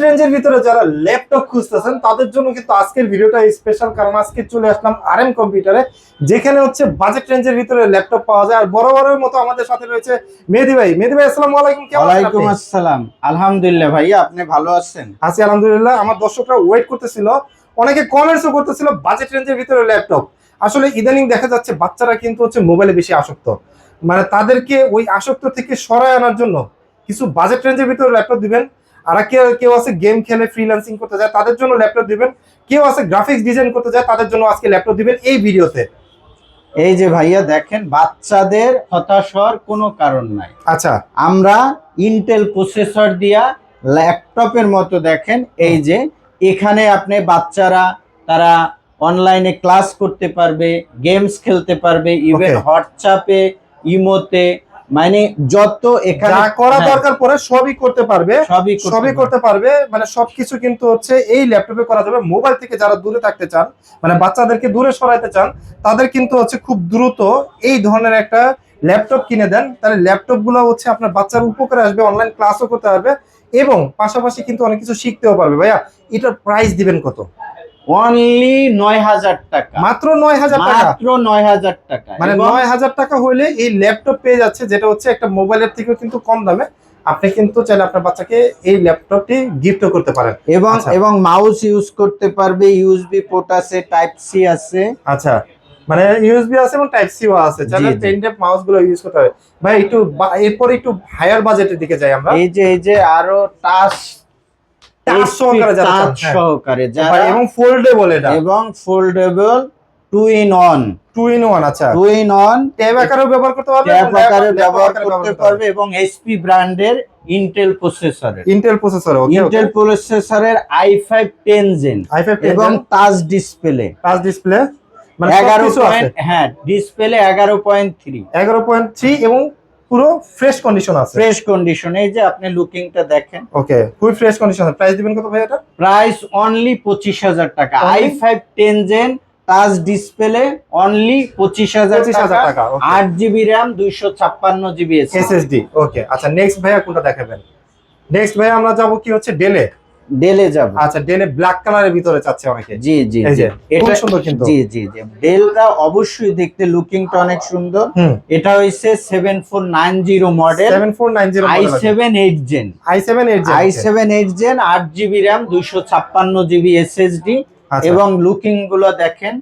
রেঞ্জের ভিতরে যারা ল্যাপটপ খুঁজতেছেন তাদের জন্য কিন্তু আজকের ভিডিওটা স্পেশাল, কারণ আজকে চলে আসলাম আরএম কম্পিউটারে, যেখানে হচ্ছে বাজেট রেঞ্জের ভিতরে ল্যাপটপ পাওয়া যায়। আর বরাবরের মতো আমাদের সাথে রয়েছে মেহেদী ভাই। মেহেদী ভাই, আসসালামু আলাইকুম। কেমন আছেন? ওয়ালাইকুম আসসালাম। আলহামদুলিল্লাহ ভাইয়া, আপনি ভালো আছেন? আছি আলহামদুলিল্লাহ। আমার দর্শকরা ওয়েট করতেছিল, অনেকে কমেন্টসও করতেছিল বাজেট রেঞ্জের ভিতরে ল্যাপটপ। আসলে ইদানিং দেখা যাচ্ছে বাচ্চারা কিন্তু হচ্ছে মোবাইলে বেশি আসক্ত, মানে তাদেরকে ওই আসক্ত থেকে সরায় আনার জন্য কিছু বাজেট রেঞ্জের ভিতরে ল্যাপটপ দিবেন। আর কেউ আছে গেম খেলে ফ্রিল্যান্সিং করতে যায়, তাদের জন্য ল্যাপটপ দিবেন। কেউ আছে গ্রাফিক্স ডিজাইন করতে যায়, তাদের জন্য আজকে ল্যাপটপ দিবেন এই ভিডিওতে। এই যে ভাইয়া দেখেন, বাচ্চাদের হতাশ হওয়ার কোনো কারণ নাই। আচ্ছা, আমরা ইন্টেল প্রসেসর দিয়া ল্যাপটপের মতো দেখেন, এই যে এখানে আপনি বাচ্চারা তারা অনলাইনে ক্লাস করতে পারবে, গেমস খেলতে পারবে, ইভেন হোয়াটসঅ্যাপে, ইমোতে, মানে যত এখানে যা করা দরকার পড়ে সবই করতে পারবে, সবই করতে পারবে। মানে সবকিছু কিন্তু হচ্ছে এই ল্যাপটপে করা যাবে। মোবাইল থেকে যারা দূরে থাকতে চান, মানে বাচ্চাদেরকে দূরে সরাইতে চান, তাদের কিন্তু হচ্ছে খুব দ্রুত এই ধরনের একটা ল্যাপটপ কিনে দেন। তাহলে ল্যাপটপ গুলো হচ্ছে আপনার বাচ্চার উপকারে আসবে, অনলাইন ক্লাসও করতে পারবে এবং পাশাপাশি কিন্তু অনেক কিছু শিখতেও পারবে। ভাইয়া, এটার প্রাইস দিবেন কত? অনলি ৯,০০০ টাকা, মাত্র ৯,০০০ টাকা। মাত্র ৯,০০০ টাকা। মানে ৯,০০০ টাকা হইলে এই ল্যাপটপ পেয়ে যাচ্ছে, যেটা হচ্ছে একটা মোবাইলের থেকেও কিন্তু কম দামে। আপনি কিন্তু চাইলে আপনার বাচ্চাকে এই ল্যাপটপটি গিফটও করতে পারেন এবং মাউস ইউজ করতে পারবে, ইউএসবি পোর্ট আছে, টাইপ সি আছে। আচ্ছা, মানে ইউএসবি আছে এবং টাইপ সিও আছে, চাইলে পেন ড্রাইভ মাউস গুলো ইউজ করতে হবে। ভাই একটু এরপর একটু হায়ার বাজেটের দিকে যাই আমরা। এই যে আরো টাচ সহকারে যারা, এবং ফোল্ডেবল, এটা এবং ফোল্ডেবল 2 in 1। 2 in 1। আচ্ছা, 2 in 1 ট্যাব আকারেও ব্যবহার করতে পারবে, ট্যাব আকারে ব্যবহার করতে পারবে, এবং এইচপি ব্র্যান্ডের ইন্টেল প্রসেসরের, ইন্টেল প্রসেসরের i5 10 জেন এবং টাচ ডিসপ্লে, মানে 11 হ্যাঁ, ডিসপ্লে 11.3 এবং পুরো ফ্রেশ কন্ডিশন আছে। ফ্রেশ কন্ডিশন, এই যে আপনি লুকিংটা দেখেন। ওকে, খুব ফ্রেশ কন্ডিশন। প্রাইস দিবেন কত ভাই এটা? প্রাইস অনলি 25,000 টাকা। i5 10 gen touch display only 25,000 টাকা। 8GB RAM, 256GB SSD। ওকে, আচ্ছা নেক্সট ভাইয়া কোনটা দেখাবেন? নেক্সট ভাইয়া আমরা যাব কি হচ্ছে ডেলে যাব। আচ্ছা, ডেলে ব্ল্যাক কালারের ভিতরে চাচ্ছে অনেকে। জি জি, এটা সুন্দর কিন্তু। জি জি জি, ডেলটা অবশ্যই দেখতে লুকিংটা অনেক সুন্দর। এটা হইছে 7490 model, 7490 i7 8 gen, i7 8 gen, 8GB RAM, 256GB SSD। এবং লুকিং গুলো দেখেন,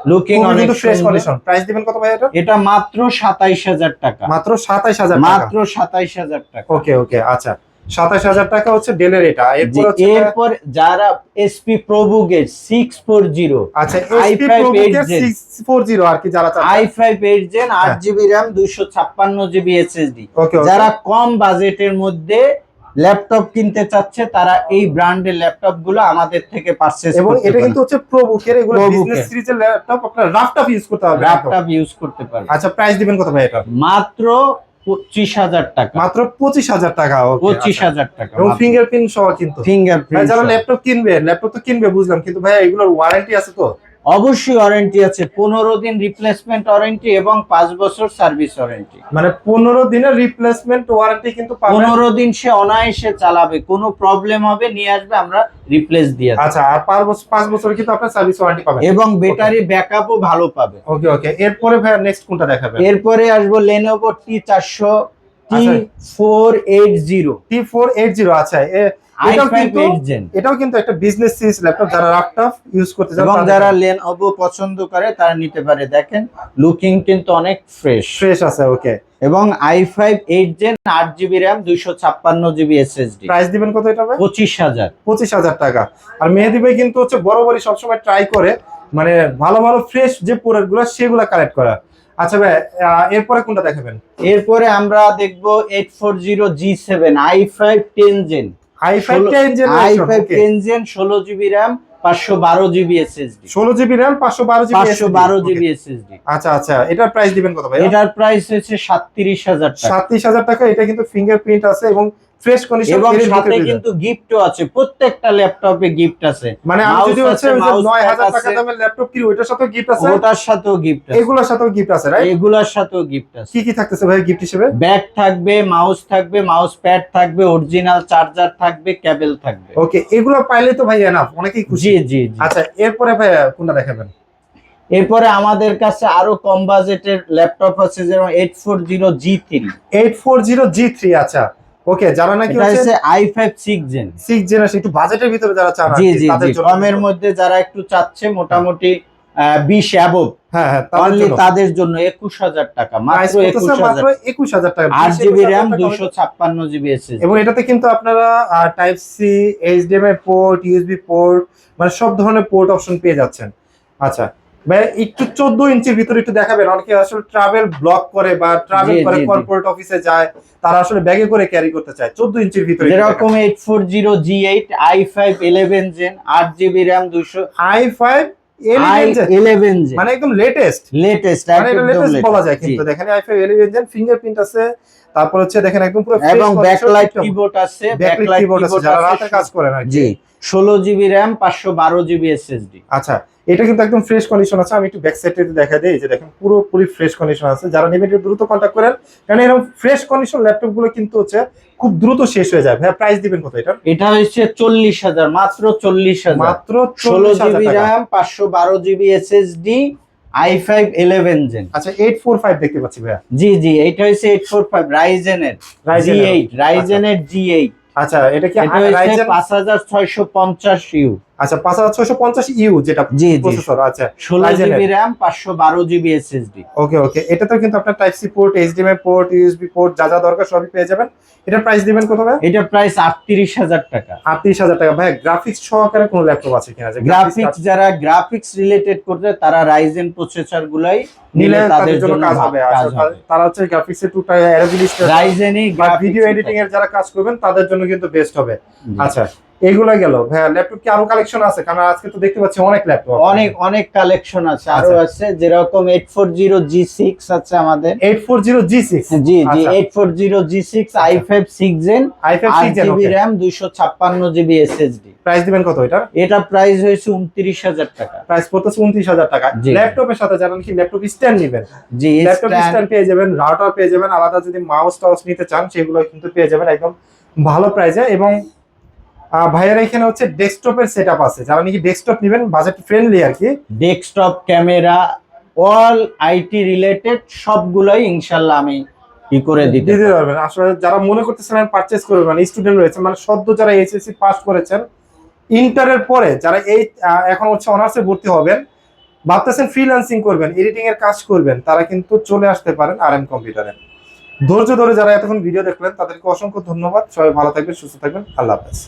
লুকিং অনেক ফ্রেশ কন্ডিশন। প্রাইস দিবেন কত ভাই এটা? এটা মাত্র 27000 টাকা, মাত্র 27000 টাকা, মাত্র 27000 টাকা। ওকে আচ্ছা, 27000 টাকা হচ্ছে ডেলের এটা। এরপর যারা এসপি প্রোবুগেট 640, আচ্ছা এসপি প্রোবুগেট 640 আর কি যারা চাচ্ছেন, i5 8 gen, 8GB RAM, 256GB SSD, যারা ওকে কম বাজেটের মধ্যে ল্যাপটপ কিনতে চাচ্ছে, তারা এই ব্র্যান্ডের ল্যাপটপ গুলো আমাদের থেকে পারচেজ করতে পারে। এবং এটা কিন্তু হচ্ছে প্রোবুকের, এগুলো বিজনেস সিরিজের ল্যাপটপ, আপনারা ল্যাপটপ ইউজ করতে পারবেন, ল্যাপটপ ইউজ করতে পারবেন। আচ্ছা, প্রাইস দিবেন কত ভাই এটা? মাত্র 25,000 টাকা, মাত্র 25,000 টাকা। ওকে, 25,000 টাকা এবং ফিঙ্গারপ্রিন্ট সহ কিন্তু। ফিঙ্গারপ্রিন্ট যারা ল্যাপটপ কিনবে, ল্যাপটপ তো কিনবে বুঝলাম, কিন্তু ভাই এগুলোর ওয়ারেন্টি আছে তো? অবশ্যই ওয়ারেন্টি আছে, 15 দিন রিপ্লেসমেন্ট ওয়ারেন্টি এবং 5 বছর সার্ভিস ওয়ারেন্টি। মানে 15 দিনের রিপ্লেসমেন্ট ওয়ারেন্টি কিন্তু পাবে। 15 দিন সে অনায়াসে চালাবে, কোনো প্রবলেম হবে নিয়ে আসবে, আমরা রিপ্লেস দিয়ে দেব। আচ্ছা, আর 5 বছর কিন্তু আপনার সার্ভিস ওয়ারেন্টি পাবেন এবং ব্যাটারি ব্যাকআপও ভালো পাবে। ওকে, এরপরে ভাই নেক্সট কোনটা দেখাবেন? এরপরে আসবো Lenovo T480, T480। আচ্ছা, এটাও কিন্তু একটা বিজনেস সিরিজ ল্যাপটপ, যারা ল্যাপটপ ইউজ করতে চান এবং যারা Lenovo পছন্দ করে তারা নিতে পারে। দেখেন লুকিং কিন্তু অনেক ফ্রেশ আছে। ওকে, এবং i5 8 gen, 8GB RAM, 256GB SSD। Price দিবেন কত এটা ভাই? 25,000 টাকা। আর মেহেদী ভাই কিন্তু হচ্ছে বরাবরই সবসময় ট্রাই করে মানে ভালো ফ্রেশ যে প্রোডাক্ট গুলো সেগুলো কালেক্ট করা। আচ্ছা ভাই, এরপরে কোনটা দেখাবেন? এরপরে আমরা দেখবো 840 G7, i5 10 gen, i5 10 gen, 16GB RAM, 512GB SSD, 16GB RAM, 512GB SSD। আচ্ছা, এটার প্রাইস দিবেন কত ভাই? এটার প্রাইস হচ্ছে 37,000 টাকা। 37,000 টাকা। এটা কিন্তু ফিঙ্গারপ্রিন্ট আছে এবং ফ্রেশ কন্ডিশন এবং সাথে কিন্তু গিফটও আছে, প্রত্যেকটা ল্যাপটপে গিফট আছে। মানে আমি যদি হচ্ছে ওই যে 9000 টাকা আছে, দামের ল্যাপটপ কিনি ওটার সাথেও গিফট আছে, ওটার সাথেও গিফট আছে, এগুলোর সাথেও গিফট আছে, রাইট? এগুলোর সাথেও গিফট আছে। কি কি থাকতেছে ভাই গিফট হিসেবে? ব্যাগ থাকবে, মাউস থাকবে, মাউস প্যাড থাকবে, অরিজিনাল চার্জার থাকবে, কেবল থাকবে। ওকে, এগুলো পাইলে তো ভাই এনাফ, অনেকেই খুশি। জি জি জি। আচ্ছা, এরপরে ভাই কোনটা দেখাবেন? এরপরে আমাদের কাছে আরো কম বাজেটের ল্যাপটপ আছে, যেমন 840G3। 840G3, আচ্ছা ওকে। যারা নাকি এটা হচ্ছে হচ্ছে i5 6 জেন। 6 জেনারেশন, একটু বাজেটের ভিতরে যারা চান জি আর কি, জি তাদের জি, জন্য কমের মধ্যে যারা একটু চাচ্ছে, মোটামুটি 20 অ্যাবভ, হ্যাঁ হ্যাঁ, তাদের অনলি জন্য তাদের জন্য 21000 টাকা, প্রাইস মাত্র করতেছে মাত্র 21000। 21000 টাকা, 8GB RAM, 256GB SSD। এবং এটাতে কিন্তু আপনারা type C, HDMI port, USB port, মানে সব ধরনের পোর্ট অপশন পেয়ে যাচ্ছেন। আচ্ছা ভাই, একটু 14 ইঞ্চির ভিতরে একটু দেখাবেন। অনেকে আসলে ট্রাভেল ব্লগ করে বা ট্রাভেল করে কর্পোরেট অফিসে যায়, তারা আসলে ব্যাগে করে ক্যারি করতে চায়। 14 ইঞ্চির ভিতরে যেরকম 840G8, i5 11 gen, 8GB RAM, 200 i5 11 gen, মানে একদম লেটেস্ট, লেটেস্ট, মানে এটা লেটেস্ট বলা যায়। কিন্তু দেখেন i5 11 জেন, ফিঙ্গারপ্রিন্ট আছে, তারপর হচ্ছে দেখেন একদম পুরো ফ্রেশ, এবং ব্যাকলাইট কিবোর্ড আছে, ব্যাকলাইট কিবোর্ড আছে যারা রাতে কাজ করেন আর কি। জি, 16GB RAM, 512GB SSD। আচ্ছা, এটা কিন্তু একদম ফ্রেশ কন্ডিশন আছে। আমি একটু ব্যাক সাইডে দেখা দেই, যে দেখেন পুরোপুরি ফ্রেশ কন্ডিশন আছে। যারা নেবেন একটু দ্রুত কন্টাক্ট করেন, কারণ এরকম ফ্রেশ কন্ডিশন ল্যাপটপ গুলো কিন্তু হচ্ছে খুব দ্রুত শেষ হয়ে যায়। ভাই প্রাইস দিবেন কত এটা? এটা হচ্ছে 40,000, মাত্র 40,000, মাত্র 16GB 40,000 টাকা। RAM, 512GB SSD, i5 11 gen. আচ্ছা, 845 দেখতে পাচ্ছি ভাইয়া। জি জি, এটা হচ্ছে 845 রাইজেনের G8, রাইজেনের G8। আচ্ছা, এটা কি এটা হচ্ছে রাইজেন? 5650U। আচ্ছা, 5650U যেটা জি জি, প্রসেসর। আচ্ছা, 16GB RAM, 512GB SSD। ওকে ওকে, এটাতেও কিন্তু আপনার type C port, HDMI port, USB port যা যা দরকার সবই পেয়ে যাবেন। এটা প্রাইস দিবেন কত ভাই? এটা প্রাইস 38,000 টাকা। 38,000 টাকা। ভাই গ্রাফিক্স সহকারে কোন ল্যাপটপ আছে কিনা? যে গ্রাফিক্স, যারা গ্রাফিক্স রিলেটেড করতে, তারা রাইজেন প্রসেসর গুলাই নিলে নিলে তাদের জন্য কাজ হবে। তারা হচ্ছে গ্রাফিক্সের টুটা অ্যারাবিলিস্ট, রাইজেনই ভিডিও এডিটিং এর যারা কাজ করবেন তাদের জন্য কিন্তু বেস্ট হবে। আচ্ছা, এগুলা গেল ভাই। ল্যাপটপ কি আরো কালেকশন আছে? কারণ আজকে তো দেখতে পাচ্ছি অনেক ল্যাপটপ, অনেক অনেক কালেকশন আছে, আরো আছে। যেরকম 840G6 আছে আমাদের, 840G6। জি জি, 840G6, i5 6 gen, i5 6 gen, 8GB RAM, 256GB SSD। Price দিবেন কত এটা? এটা প্রাইস হয়েছে 29,000 টাকা। প্রাইস পড়তেছে 29,000 টাকা। জি। ল্যাপটপের সাথে যারা কি ল্যাপটপ স্ট্যান্ড নেবেন, জি, ল্যাপটপ স্ট্যান্ড পেয়ে যাবেন, রাউটার পেয়ে যাবেন, আলাদা যদি মাউস টাউস নিতে চান সেগুলো কিন্তু পেয়ে যাবেন একদম ভালো প্রাইসে। এবং ভাইয়ার এখানে হচ্ছে ডেস্কটপের সেটআপ আছে, যারা নাকি ডেস্কটপ নেবেন বাজেট ফ্রেন্ডলি আর কি। Desktop, camera, all IT related সবগুলোই ইনশাআল্লাহ আমি কি করে দিতে পারবেন। আসলে যারা মনে করতেছেন পারচেজ করবেন, মানে স্টুডেন্ট রয়েছে, মানে সদ্য যারা এইচএসসি পাস করেছেন, ইন্টারের পরে যারা এই এখন হচ্ছে অনার্সে ভর্তি হবেন, ভাবতেছেন ফ্রিল্যান্সিং করবেন, এডিটিং এর কাজ করবেন, তারা কিন্তু চলে আসতে পারেন RM কম্পিউটারে। ধৈর্য ধরে যারা এতক্ষণ ভিডিও দেখলেন তাদেরকে অসংখ্য ধন্যবাদ। সবাই ভালো থাকবেন, সুস্থ থাকবেন, আল্লাহ হাফেজ।